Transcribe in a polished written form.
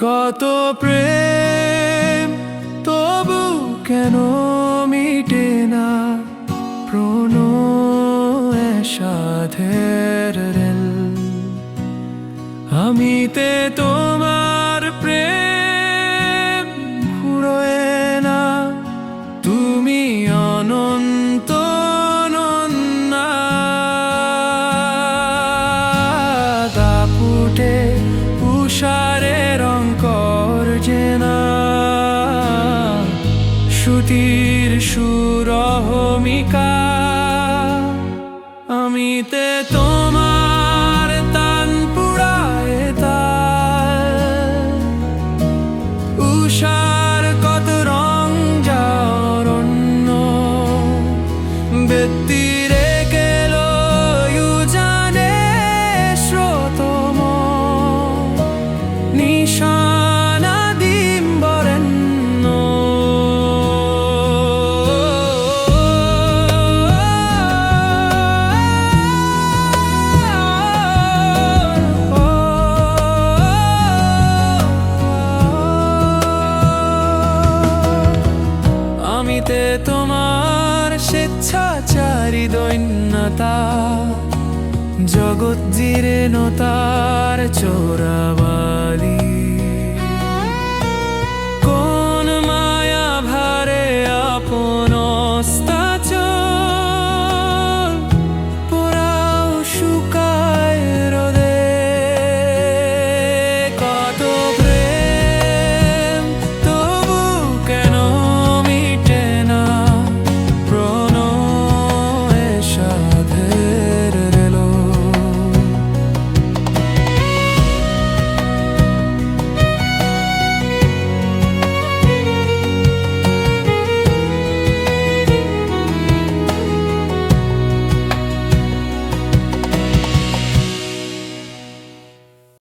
কত প্রেম তবু কেন মিটে না প্রণয় সাধের রেল। আমিতে তোমার প্রেম ফুরোয় না, তুমি অনন্ত অনন্যা। দাপুটে উষারের অঙ্কর জেনা, শ্রুতির সুরহমিকা। আমিতে তোমার তান পুরায় তাল, উষার কত রং যারণ্য ব্যক্তিরে গেল জানে শ্রোতম নিশানা দিম বরেণ্য। আমিতে তোমার স্বেচ্ছাচারী দৈন্যতা, জগৎ জীর্ণতার চোরাবালি।